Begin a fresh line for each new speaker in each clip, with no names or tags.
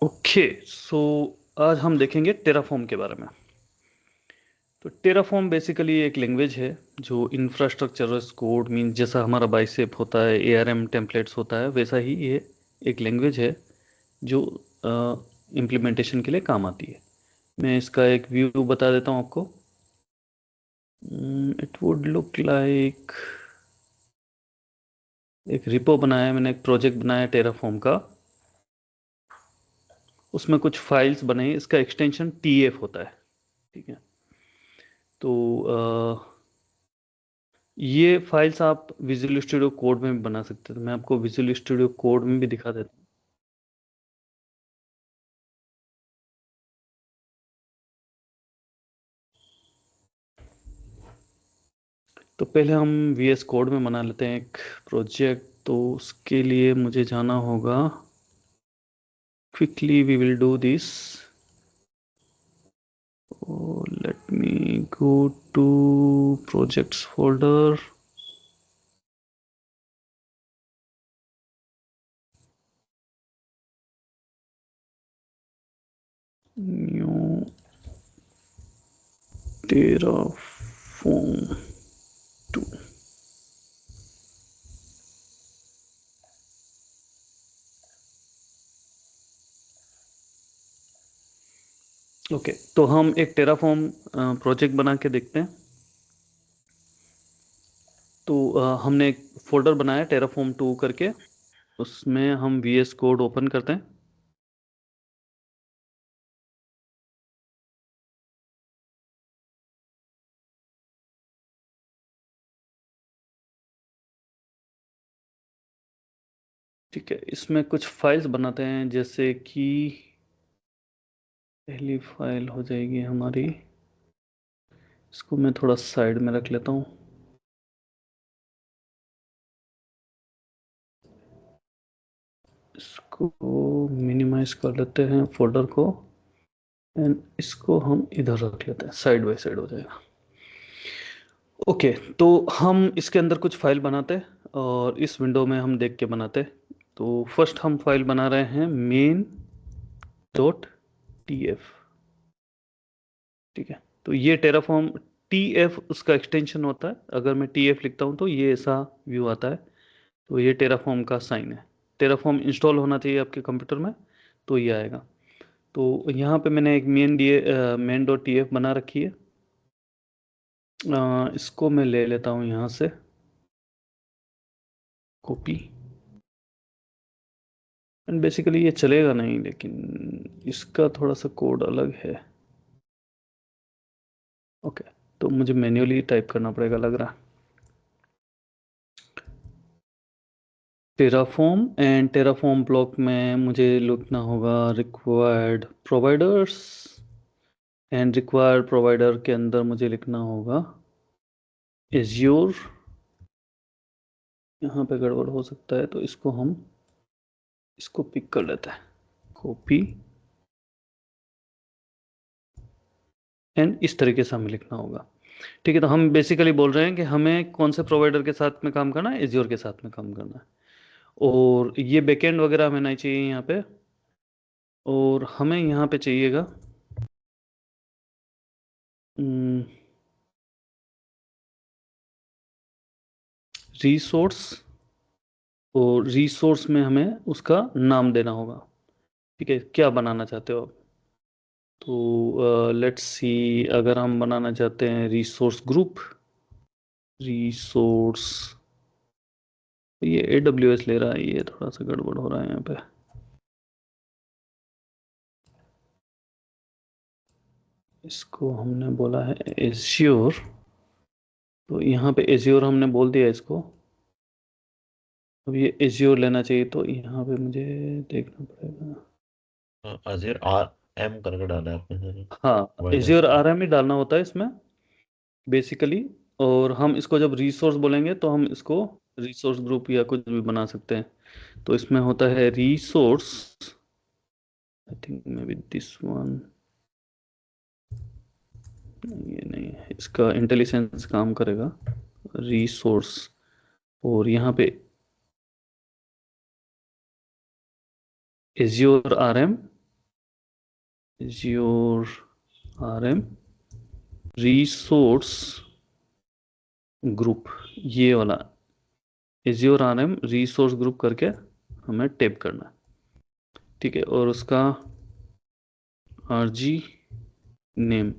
Okay, सो आज हम देखेंगे टेराफॉर्म के बारे में। तो टेराफॉर्म बेसिकली एक लैंग्वेज है जो इंफ्रास्ट्रक्चर एज कोड मीन जैसा हमारा बाइसेप होता है, एआरएम टेम्पलेट्स होता है, वैसा ही ये एक लैंग्वेज है जो इम्प्लीमेंटेशन के लिए काम आती है। मैं इसका एक व्यू बता देता हूँ आपको। इट वुड लुक लाइक एक रिपो बनाया है मैंने, एक प्रोजेक्ट बनाया टेराफॉर्म का। उसमें कुछ फाइल्स बने हैं, इसका एक्सटेंशन टीएफ होता है। ठीक है, तो ये फाइल्स आप विजुअल स्टूडियो कोड में भी बना सकते हैं। तो मैं आपको विजुअल स्टूडियो कोड में भी दिखा देता हूँ। तो पहले हम वीएस कोड में बना लेते हैं एक प्रोजेक्ट। तो उसके लिए मुझे जाना होगा, quickly we will do this. Let me go to projects folder. New Terraform 2। Okay, तो हम एक टेराफॉर्म प्रोजेक्ट बना के देखते हैं। तो हमने एक फोल्डर बनाया टेराफॉर्म 2 करके, उसमें हम वीएस कोड ओपन करते हैं। ठीक है, इसमें कुछ फाइल्स बनाते हैं, जैसे कि पहली फाइल हो जाएगी हमारी, इसको मैं थोड़ा साइड में रख लेता हूँ। इसको मिनिमाइज कर लेते हैं फोल्डर को, एंड इसको हम इधर रख लेते हैं, साइड बाय साइड हो जाएगा। ओके, तो हम इसके अंदर कुछ फाइल बनाते हैं और इस विंडो में हम देख के बनाते हैं। तो फर्स्ट हम फाइल बना रहे हैं मेन डॉट टी एफ। ठीक है, तो ये टेराफॉर्म टी एफ उसका एक्सटेंशन होता है। अगर मैं टी एफ लिखता हूँ तो ये ऐसा व्यू आता है। तो ये टेराफॉर्म का साइन है। टेराफॉर्म इंस्टॉल होना चाहिए आपके कंप्यूटर में, तो ये आएगा। तो यहाँ पे मैंने एक मेन डॉट टी एफ बना रखी है। इसको मैं ले लेता हूँ यहाँ से कॉपी। एंड बेसिकली ये चलेगा नहीं, लेकिन इसका थोड़ा सा कोड अलग है। ओके, तो मुझे मैन्युअली टाइप करना पड़ेगा लग रहा। टेराफॉर्म एंड टेराफॉर्म ब्लॉक में मुझे लिखना होगा required providers, and required provider के अंदर मुझे लिखना होगा एज्योर। यहाँ पे गड़बड़ हो सकता है, तो इसको हम इसको पिक कर लेते हैं, कॉपी। एंड इस तरीके से हमें लिखना होगा। ठीक है, तो हम बेसिकली बोल रहे हैं कि हमें कौन से प्रोवाइडर के साथ में काम करना है, एज्योर के साथ में काम करना है। और ये बैकएंड वगैरह हमें नहीं चाहिए यहाँ पे। और हमें यहाँ पे चाहिएगा रिसोर्स। और रिसोर्स में हमें उसका नाम देना होगा। ठीक है, क्या बनाना चाहते हो आप। तो लेट्स सी, अगर हम बनाना चाहते हैं रिसोर्स ग्रुप, रिसोर्स, ये AWS ले रहा है, ये थोड़ा सा गड़बड़ हो रहा है यहाँ पे। इसको हमने बोला है एज्योर, तो यहाँ पे एज्योर हमने बोल दिया इसको। अब ये एज्योर लेना चाहिए, तो यहाँ पे मुझे देखना पड़ेगा।
अजीर आर एम करके डाला है आपने।
हाँ,
वाइड
एज्योर आरएम ही डालना होता है इसमें बेसिकली। और हम इसको जब रिसोर्स बोलेंगे तो हम इसको रिसोर्स ग्रुप या कुछ भी बना सकते हैं। तो इसमें होता है resource, I think may be this one. ये नहीं है, इसका इंटेलिजेंस काम करेगा। रिसोर्स, और यहाँ पे azure RM, azure RM resource group, ये वाला एज्योर RM रिसोर्स ग्रुप करके हमें टाइप करना है, ठीक है। और उसका RG नेम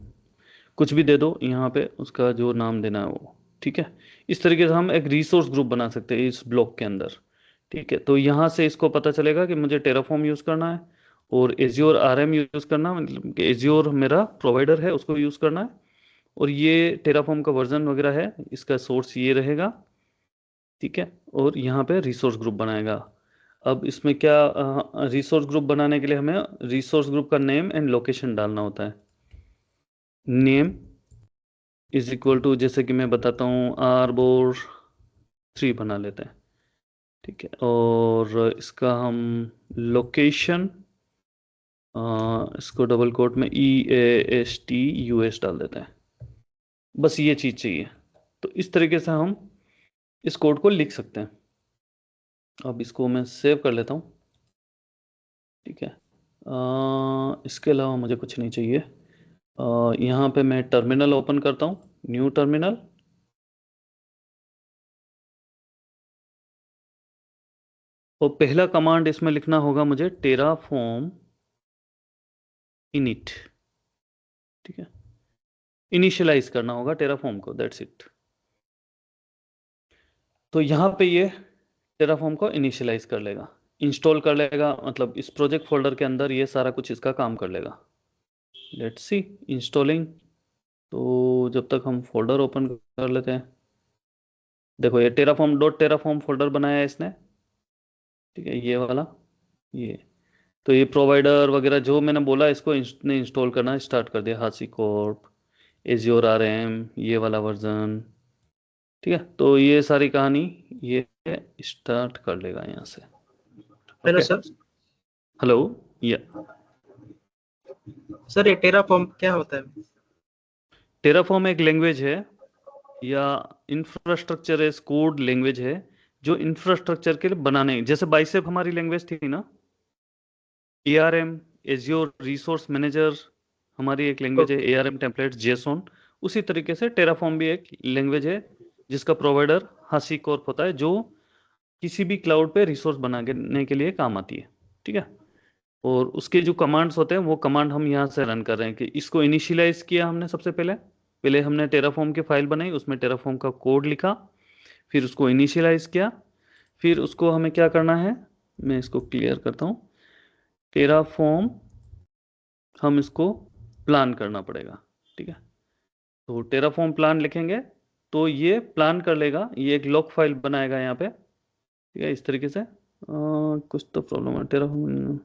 कुछ भी दे दो यहाँ पे, उसका जो नाम देना है वो, ठीक है। इस तरीके से हम एक रिसोर्स ग्रुप बना सकते हैं इस ब्लॉक के अंदर, ठीक है। तो यहाँ से इसको पता चलेगा कि मुझे टेराफॉर्म यूज़ करना है और एज्योर RM यूज़ करना, मतलब कि एज्योर मेरा प्रोवाइडर है उसको यूज़ करना है। और ये टेराफॉर्म का वर्जन वगैरह है, इसका सोर्स ये रहेगा, ठीक है। और यहाँ पे रिसोर्स ग्रुप बनाएगा। अब इसमें क्या, रिसोर्स ग्रुप बनाने के लिए हमें रिसोर्स ग्रुप का नेम एंड लोकेशन डालना होता है। नेम इज इक्वल टू, जैसे कि मैं बताता हूँ, arbor3 बना लेते हैं, ठीक है। और इसका हम लोकेशन, इसको डबल कोट में EASTUS डाल देते हैं, बस ये चीज़ चाहिए। तो इस तरीके से हम इस कोड को लिख सकते हैं। अब इसको मैं सेव कर लेता हूँ, ठीक है। इसके अलावा मुझे कुछ नहीं चाहिए। यहाँ पे मैं टर्मिनल ओपन करता हूँ, न्यू टर्मिनल। और पहला कमांड इसमें लिखना होगा मुझे टेराफॉर्म इनिट, ठीक है। इनिशियलाइज करना होगा टेराफॉर्म को, दैट्स इट। तो यहाँ पे ये टेराफॉर्म को इनिशियलाइज कर लेगा, इंस्टॉल कर लेगा, मतलब इस प्रोजेक्ट फोल्डर के अंदर ये सारा कुछ इसका काम कर लेगा। Let's see installing. तो जब तक हम फोल्डर ओपन कर लेते हैं, देखो ये टेराफॉर्म फोल्डर बनाया है इसने, ठीक है, ये वाला, ये। तो ये प्रोवाइडर वगैरह जो मैंने बोला इसको इसने इंस्टॉल करना स्टार्ट कर दिया, HashiCorp, एज्योर RM, ये वाला वर्जन, ठीक है। तो ये सारी कहानी ये स्टार्ट कर लेगा यहाँ से।
Hello
okay,
sir.
हेलो, या
सर ये टेराफॉर्म क्या होता है?
टेराफॉर्म एक लैंग्वेज है या इंफ्रास्ट्रक्चर एज कोड लैंग्वेज है, जो इंफ्रास्ट्रक्चर के लिए बनाने, जैसे बाइसेप हमारी लैंग्वेज थी ना, ARM एज्योर रिसोर्स मैनेजर हमारी एक लैंग्वेज है,
ओके।
ARM template JSON. उसी तरीके से टेराफॉर्म भी एक लैंग्वेज है जिसका प्रोवाइडर HashiCorp होता है, जो किसी भी क्लाउड पे रिसोर्स बनाने के लिए काम आती है, ठीक है। और उसके जो कमांड्स होते हैं वो कमांड हम यहाँ से रन कर रहे हैं। कि इसको इनिशियलाइज किया हमने, सबसे पहले पहले हमने टेराफॉर्म की फाइल बनाई, उसमें टेराफॉर्म का कोड लिखा, फिर उसको इनिशियलाइज किया, फिर उसको हमें क्या करना है, मैं इसको क्लियर करता हूँ। टेराफॉर्म हम इसको प्लान करना पड़ेगा, ठीक है। तो टेराफॉर्म प्लान लिखेंगे तो ये प्लान कर लेगा, ये एक लॉग फाइल बनाएगा यहाँ पे, ठीक है, इस तरीके से। कुछ तो प्रॉब्लम है टेराफॉर्म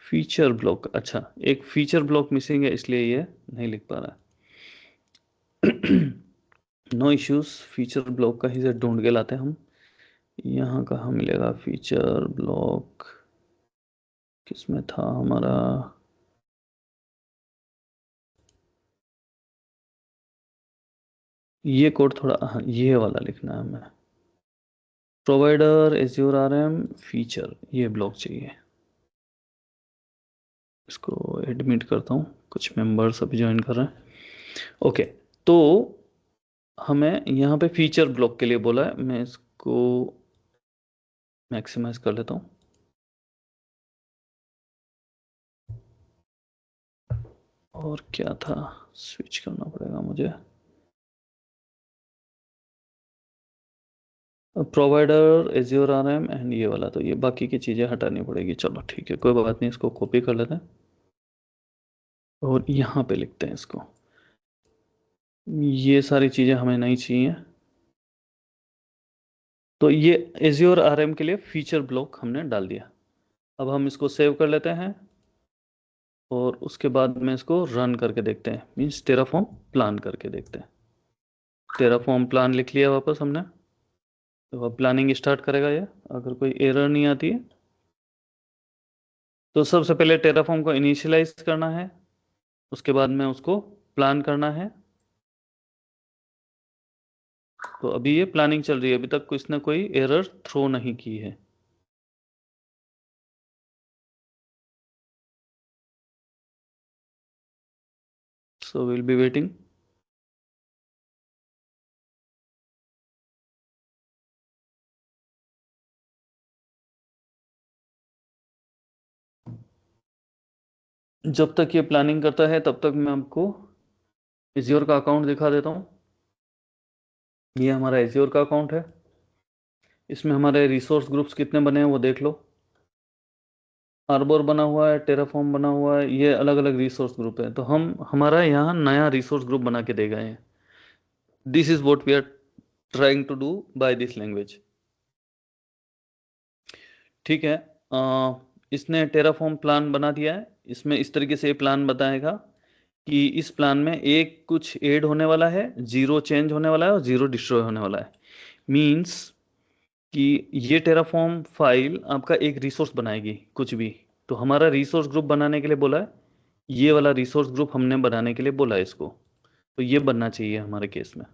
फीचर ब्लॉक, अच्छा एक फीचर ब्लॉक मिसिंग है इसलिए ये नहीं लिख पा रहा है। नो इश्यूज, फीचर ब्लॉक का ही से ढूंढ के लाते हैं हम। यहाँ कहाँ मिलेगा फीचर ब्लॉक, किसमें था हमारा, ये कोड थोड़ा, हाँ ये वाला लिखना है हमें, प्रोवाइडर एज्योर RM फीचर, ये ब्लॉक चाहिए। इसको एडमिट करता हूँ, कुछ मेंबर्स अभी ज्वाइन कर रहे हैं। ओके, तो हमें यहाँ पे फीचर ब्लॉक के लिए बोला है, मैं इसको मैक्सिमाइज कर लेता हूँ। और क्या था, स्विच करना पड़ेगा मुझे, प्रोवाइडर एज्योर RM एंड ये वाला, तो ये बाकी की चीज़ें हटानी पड़ेगी। चलो ठीक है, कोई बात नहीं, इसको कॉपी कर लेते हैं और यहाँ पे लिखते हैं इसको। ये सारी चीज़ें हमें नहीं चाहिए, तो ये एज्योर RM के लिए फीचर ब्लॉक हमने डाल दिया। अब हम इसको सेव कर लेते हैं और उसके बाद में इसको रन करके देखते हैं, मीन्स टेराफॉर्म प्लान करके देखते हैं। टेराफॉर्म प्लान लिख लिया वापस हमने, तो अब प्लानिंग स्टार्ट करेगा ये, अगर कोई एरर नहीं आती है। तो सबसे पहले टेराफॉर्म को इनिशियलाइज करना है, उसके बाद में उसको प्लान करना है। तो अभी ये प्लानिंग चल रही है, अभी तक इसने कोई एरर थ्रो नहीं की है। So we'll be waiting. जब तक ये प्लानिंग करता है तब तक मैं आपको एज्योर का अकाउंट दिखा देता हूँ। ये हमारा एज्योर का अकाउंट है। इसमें हमारे रिसोर्स ग्रुप्स कितने बने हैं वो देख लो। आर्बोर बना हुआ है, टेराफॉर्म बना हुआ है, ये अलग अलग रिसोर्स ग्रुप है। तो हम हमारा यहाँ नया रिसोर्स ग्रुप बना के दे गए हैं। This is what we are trying to do by this language. ठीक है, इसने टेराफॉर्म प्लान बना दिया है। इसमें इस तरीके से प्लान बताएगा कि इस प्लान में एक कुछ ऐड होने वाला है, 0 चेंज होने वाला है और 0 डिस्ट्रॉय होने वाला है। मीन्स कि ये टेराफॉर्म फाइल आपका एक रिसोर्स बनाएगी कुछ भी। तो हमारा रिसोर्स ग्रुप बनाने के लिए बोला है, ये वाला रिसोर्स ग्रुप हमने बनाने के लिए बोला है इसको। तो ये बनना चाहिए हमारे केस में।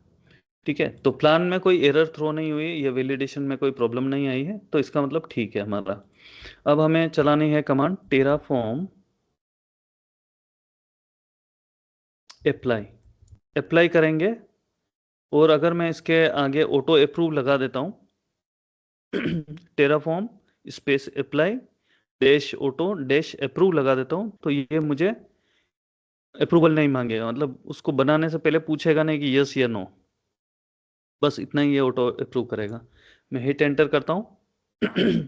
ठीक है, तो प्लान में कोई एरर थ्रो नहीं हुई या वैलिडेशन में कोई प्रॉब्लम नहीं आई है, तो इसका मतलब ठीक है हमारा। अब हमें चलानी है कमांड टेराफॉर्म अप्लाई। अप्लाई करेंगे और अगर मैं इसके आगे ऑटो अप्रूव लगा देता हूं Terraform space apply dash auto dash approve लगा देता हूं, तो ये मुझे अप्रूवल नहीं मांगेगा। मतलब उसको बनाने से पहले पूछेगा नहीं कि यस या नो, बस इतना ही ये ऑटो अप्रूव करेगा। मैं हिट एंटर करता हूं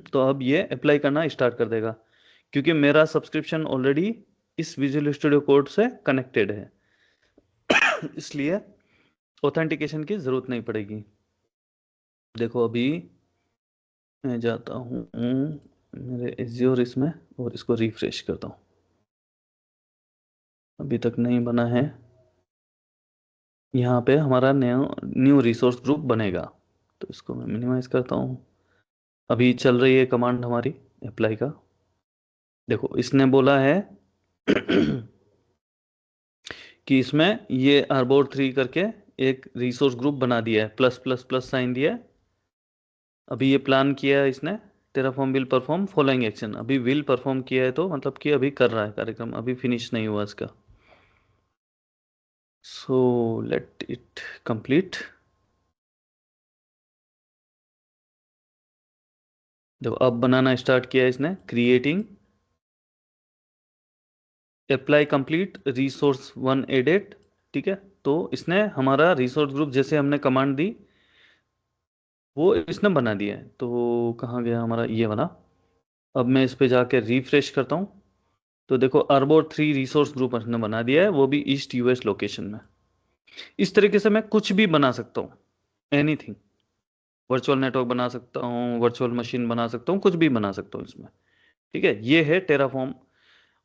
तो अब ये अप्लाई करना स्टार्ट कर देगा, क्योंकि मेरा सब्सक्रिप्शन ऑलरेडी इस विजुअल स्टूडियो कोड से कनेक्टेड है इसलिए ऑथेंटिकेशन की जरूरत नहीं पड़ेगी। देखो अभी मैं जाता हूँ मेरे एज्योर इसमें और इसको रिफ्रेश करता हूँ। अभी तक नहीं बना है। यहाँ पे हमारा न्यू रिसोर्स ग्रुप बनेगा, तो इसको मैं मिनिमाइज करता हूँ। अभी चल रही है कमांड हमारी अप्लाई का। देखो इसने बोला है कि इसमें ये आर्बोर 3 करके एक रिसोर्स ग्रुप बना दिया है, प्लस प्लस प्लस साइन दिया है। अभी ये प्लान किया है इसने, Terraform will perform following action. अभी विल परफॉर्म किया है तो मतलब कि अभी कर रहा है कार्यक्रम, अभी फिनिश नहीं हुआ इसका। So let it complete. जब अब बनाना स्टार्ट किया है इसने, creating apply complete resource 1 added. ठीक है, तो इसने हमारा रिसोर्स ग्रुप जैसे हमने कमांड दी वो इसने बना दिया है। तो कहाँ गया हमारा ये वाला। अब मैं इस पे जाके रिफ्रेश करता हूँ, तो देखो आर्बोर 3 रिसोर्स ग्रुप इसने बना दिया है, वो भी ईस्ट यूएस लोकेशन में। इस तरीके से मैं कुछ भी बना सकता हूँ, एनीथिंग। वर्चुअल नेटवर्क बना सकता हूँ, वर्चुअल मशीन बना सकता हूँ, कुछ भी बना सकता हूँ इसमें। ठीक है, ये है टेराफॉर्म।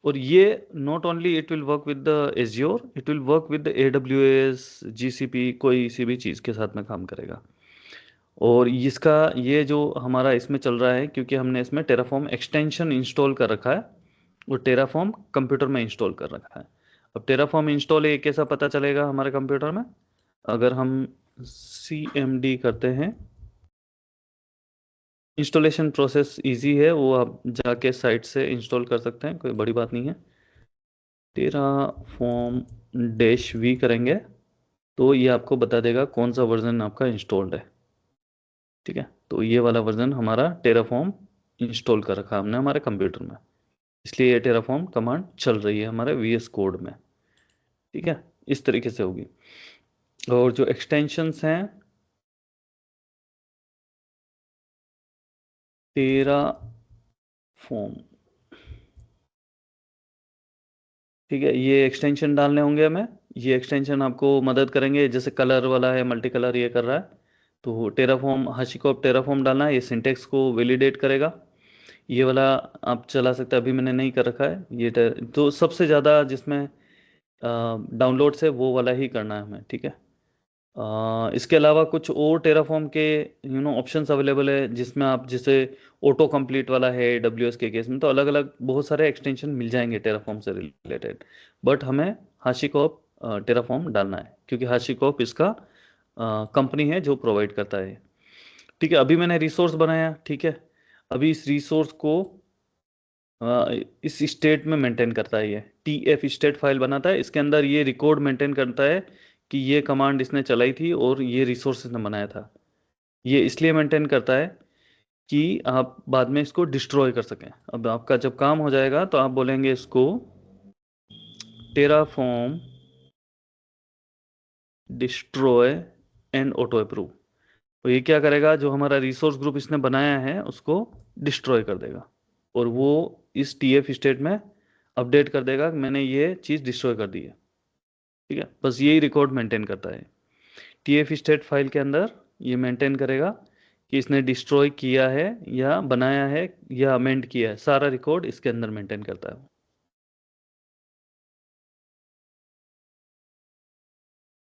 और ये not only it will work with the azure, it will work with the AWS GCP, कोई सी भी चीज़ के साथ में काम करेगा। और इसका ये जो हमारा इसमें चल रहा है, क्योंकि हमने इसमें टेराफॉर्म एक्सटेंशन इंस्टॉल कर रखा है और टेराफॉर्म कंप्यूटर में इंस्टॉल कर रखा है। अब टेराफॉर्म इंस्टॉल है कैसा पता चलेगा हमारे कंप्यूटर में, अगर हम CMD करते हैं। इंस्टॉलेशन प्रोसेस इजी है, वो आप जाके साइट से इंस्टॉल कर सकते हैं, कोई बड़ी बात नहीं है। टेराफॉर्म -V करेंगे तो ये आपको बता देगा कौन सा वर्जन आपका इंस्टॉल्ड है। ठीक है, तो ये वाला वर्जन हमारा टेराफॉर्म इंस्टॉल कर रखा हमने हमारे कंप्यूटर में, इसलिए ये टेराफॉर्म कमांड चल रही है हमारे VS कोड में। ठीक है, इस तरीके से होगी। और जो एक्सटेंशंस हैं टेराफॉर्म, ठीक है, ये एक्सटेंशन डालने होंगे हमें। ये एक्सटेंशन आपको मदद करेंगे, जैसे कलर वाला है, मल्टी कलर ये कर रहा है, तो टेराफॉर्म हाशिकोप टेराफॉर्म डालना है, ये सिंटेक्स को वैलिडेट करेगा। ये वाला आप चला सकते हैं, अभी मैंने नहीं कर रखा है ये। तो सबसे ज़्यादा जिसमें डाउनलोड से वो वाला ही करना है हमें। ठीक है, इसके अलावा कुछ और टेराफॉर्म के ऑप्शंस अवेलेबल है, जिसमें आप जैसे ऑटो कंप्लीट वाला है AWS के केस में, तो अलग अलग बहुत सारे एक्सटेंशन मिल जाएंगे टेराफॉर्म से रिलेटेड। बट हमें हाशिकोप टेराफॉर्म डालना है, क्योंकि हाशिकोप इसका कंपनी है जो प्रोवाइड करता है। ठीक है, अभी मैंने रिसोर्स बनाया। ठीक है, अभी इस रिसोर्स को इस स्टेट में मेंटेन करता है ये। TF स्टेट फाइल बनाता है, इसके अंदर ये रिकॉर्ड मेंटेन करता है कि ये कमांड इसने चलाई थी और ये रिसोर्स इसने बनाया था। ये इसलिए मेंटेन करता है कि आप बाद में इसको डिस्ट्रॉय कर सकें। अब आपका जब काम हो जाएगा तो आप बोलेंगे इसको Terraform destroy and auto approve. तो ये क्या करेगा, जो हमारा रिसोर्स ग्रुप इसने बनाया है उसको डिस्ट्रॉय कर देगा और वो इस TF स्टेट में अपडेट कर देगा कि मैंने ये चीज़ डिस्ट्रॉय कर दी है। ठीक है, बस यही रिकॉर्ड मेंटेन करता है। TF स्टेट फाइल के अंदर ये मेंटेन करेगा कि इसने डिस्ट्रॉय किया है या बनाया है या अमेंड किया है, सारा रिकॉर्ड इसके अंदर मेंटेन करता है।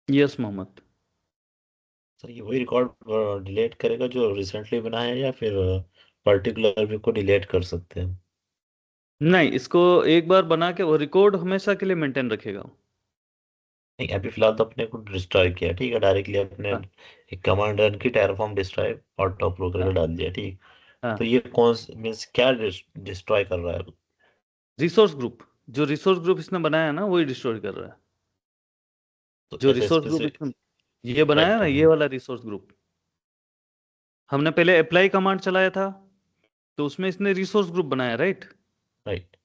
यस मोहम्मद।
सर ये वही रिकॉर्ड डिलीट करेगा जो रिसेंटली बनाया है, या फिर पर्टिकुलर भी को डिलीट कर सकते हैं?
नहीं, इसको एक बार बना के वो रिकॉर्ड हमेशा के लिए मेंटेन रखेगा।
नहीं, अभी फिलहाल तो अपने को डिस्ट्रॉय किया, ठीक है, डायरेक्टली अपने
हाँ
एक कमांड रन की टेराफॉर्म डिस्ट्रॉय और टॉप रो करके
हाँ
डाल दिया, ठीक।
हाँ।
तो ये कौन मीन्स क्या डिस्ट्रॉय कर रहा है?
रिसोर्स ग्रुप, जो रिसोर्स ग्रुप इसने बनाया है ना वही डिस्ट्रॉय कर रहा है।
तो
जो
ऐसे
रिसोर्स ग्रुप
स्पेसिफिक,
इसने ये बनाया
राइट
ना, ये वाला रिसोर्स ग्रुप, हमने पहले अप्लाई कमांड चलाया था तो उसमें इसने रिसोर्स ग्रुप बनाया, राइट।
राइट।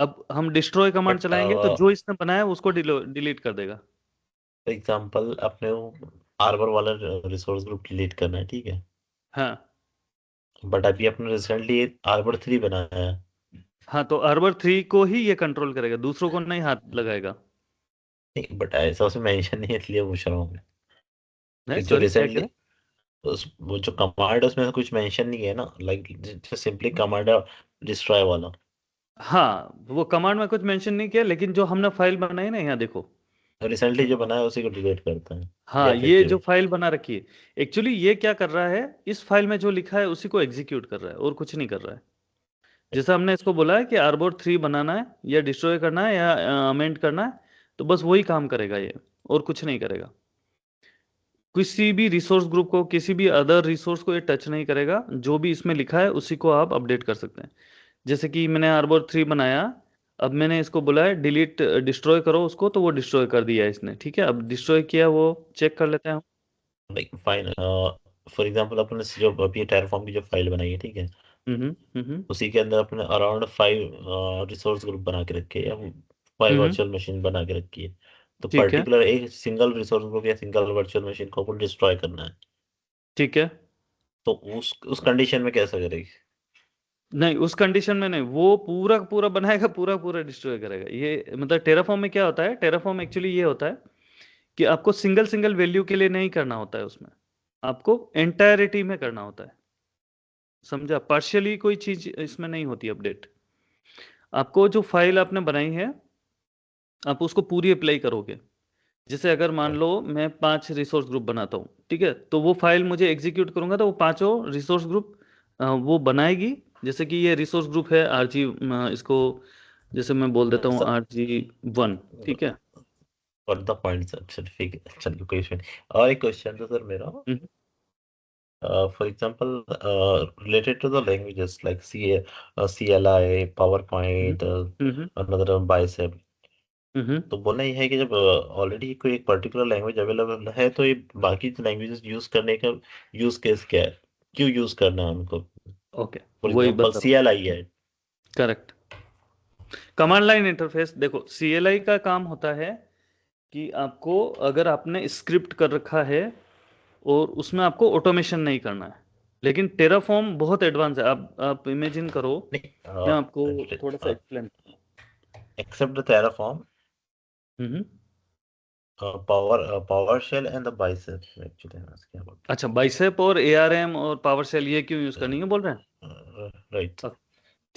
अब हम डिस्ट्रॉय कमांड
बट
चलाएंगे तो जो इसने बनाया उसको डिलीट कर देगा।
एग्जाम्पल अपने आर्बर वाला रिसोर्स ग्रुप डिलीट करना है, ठीक है,
हाँ
बट अभी अपने रिसेंटली आर्बर 3 बनाया है।
हाँ, तो Arbor 3 को ही ये कंट्रोल करेगा, दूसरों को नहीं हाथ लगाएगा।
नहीं, बट ऐसा उसमें मेंशन नहीं है, इसलिए पूछ रहा हूँ मैं
नहीं
कि जो
सॉरी, क्या कह
रिसेंटली
रहे
उस वो जो कमांड है उसमें कुछ मेंशन नहीं है ना, लाइक जो सिंपली कमांड है डिस्ट्रॉय वाला।
हैं? हाँ, वो कमांड में कुछ मेंशन नहीं किया, लेकिन जो हमने फाइल बनाई ना, यहाँ देखो।
रिसेंटली जो बनाया उसी को डिलीट करता है,
हाँ,
या फिर
ये
जो
जो फाइल बना रखी है, एक्चुअली ये क्या कर रहा है, इस फाइल में जो लिखा है उसी को एग्जीक्यूट कर रहा है और कुछ नहीं कर रहा है। जैसे हमने इसको बोला है कि Arbor 3 बनाना है या डिस्ट्रॉय करना है या अमेंड करना है, तो बस वही काम करेगा ये, और कुछ नहीं करेगा। किसी भी रिसोर्स ग्रुप को, किसी भी अदर रिसोर्स को ये टच नहीं करेगा। जो भी इसमें लिखा है उसी को आप अपडेट कर सकते हैं। जैसे कि मैंने Arbor 3 बनाया, अब मैंने इसको बोला है डिलीट डिस्ट्रॉय करो उसको, तो वो डिस्ट्रॉय कर दिया है इसने। ठीक है, अब डिस्ट्रॉय किया वो चेक कर लेते हैं हम।
लाइक फाइन, फॉर एग्जांपल अपने जो अभी टेराफॉर्म की जो फाइल बनाई है, ठीक है,
हम्म
उसी के अंदर अपने अराउंड 5 रिसोर्स ग्रुप बना के रखे हैं, या 5
हम्म।
वर्चुअल मशीन बना के रखी है। तो
ठीक है
पर्टिकुलर एक सिंगल रिसोर्स ग्रुप या सिंगल वर्चुअल मशीन को अपन डिस्ट्रॉय करना है,
ठीक है।
तो उस कंडीशन में कैसे करेगी?
नहीं, उस कंडीशन में नहीं, वो पूरा पूरा बनाएगा, पूरा पूरा डिस्ट्रॉय करेगा। ये मतलब टेराफॉर्म में क्या होता है, टेराफॉर्म एक्चुअली ये होता है कि आपको सिंगल सिंगल वैल्यू के लिए नहीं करना होता है उसमें, आपको एंटायरिटी में करना होता है। समझा, पार्शियली कोई चीज इसमें नहीं होती अपडेट। आपको जो फाइल आपने बनाई है, आप उसको पूरी अप्लाई करोगे। जैसे अगर मान लो मैं 5 रिसोर्स ग्रुप बनाता हूँ, ठीक है, तो वो फाइल मुझे एग्जीक्यूट करूंगा तो वो पांचों रिसोर्स ग्रुप वो बनाएगी। जैसे कि ये रिसोर्स ग्रुप है RG, इसको जैसे मैं बोल देता हूँ
सर,
RG1। ठीक है।
और द पॉइंट सर, चल ठीक है, चलिए कोई इशू नहीं। और एक क्वेश्चन था सर मेरा,
हम्म
for example, related to the languages like CLI,
hmm
PowerPoint,
hmm
another Bicep,
हम्म।
तो बोलना ये है कि जब ऑलरेडी कोई एक पर्टिकुलर लैंग्वेज अवेलेबल है, तो ये बाकी लैंग्वेजेस यूज करने का यूज केस क्या है, क्यों यूज करना है उनको?
ओके,
फॉर
वही
एग्जांपल
बता रहा हूँ।
CLI है।
करेक्ट। कमांड लाइन इंटरफेस देखो, CLI का काम होता है कि आपको, अगर आपने स्क्रिप्ट कर रखा है और उसमें आपको ऑटोमेशन नहीं करना है, लेकिन टेराफॉर्म बहुत एडवांस है। आप इमेजिन करो, मैं आपको थोड़ा सा
नहीं,
explain.
Except the Terraform,
hmm.
PowerShell and the Bicep actually क्या बोलते
अच्छा, बाइसेप और ARM और पावर शेल ये क्यों यूज करनी है बोल रहे हैं?
हैं, राइट।
अ,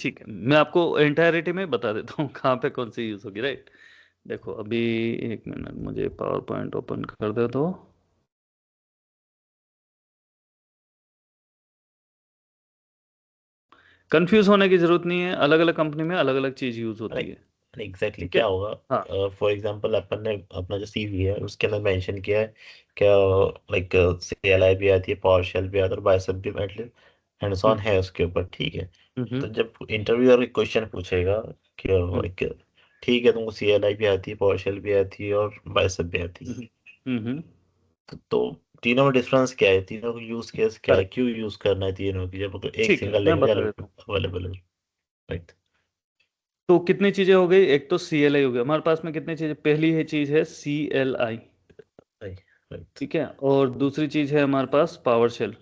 ठीक है, मैं आपको एंटायरिटी में बता देता हूँ कहाँ पे कौन सी यूज होगी, राइट। देखो अभी, एक मिनट, मुझे पावर पॉइंट ओपन कर दे तो। कंफ्यूज होने की जरूरत नहीं है, अलग अलग कंपनी में अलग अलग चीज यूज होती है।
एग्जैक्टली
ठीक है।
क्या होगा?
हाँ।
फॉर एग्जांपल अपन ने अपना जो CV है उसके अंदर मेंशन किया है क्या, लाइक CLI भी आती है, पावर शेल भी आता है, और बाइसेप भी एटलीस्ट हैंड्स ऑन
हम्म
है उसके ऊपर, ठीक है।
हम्म
तो जब इंटरव्यूअर क्वेश्चन पूछेगा कि
हम्म
लाइक ठीक है, तुमको CLI भी आती है, PowerShell भी आती है और बाइसेप भी आती है।
हम्म।
तो तीनों में डिफरेंस क्या है, तीनों का यूज केस क्या है,
करेक्ट।
क्यों यूज करना है तीनों की, जब एक
ठीक है,
सिंगल
मैं
लैंग्वेज
बता देता हूँ।
अवेलेबल है। राइट।
तो कितनी चीजें हो गई, एक तो CLI हो गया हमारे पास में, कितनी चीजें, पहली है चीज है CLI,
राइट।
ठीक है, और दूसरी चीज है हमारे पास पावर शेल,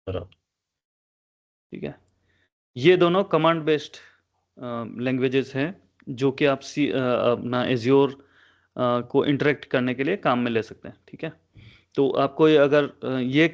बराबर।
ठीक है। ये दोनों कमांड बेस्ड लैंग्वेजेस हैं जो कि आप अपना एज्योर को इंटरेक्ट करने के लिए काम में ले सकते हैं, ठीक है। तो आपको ये अगर ये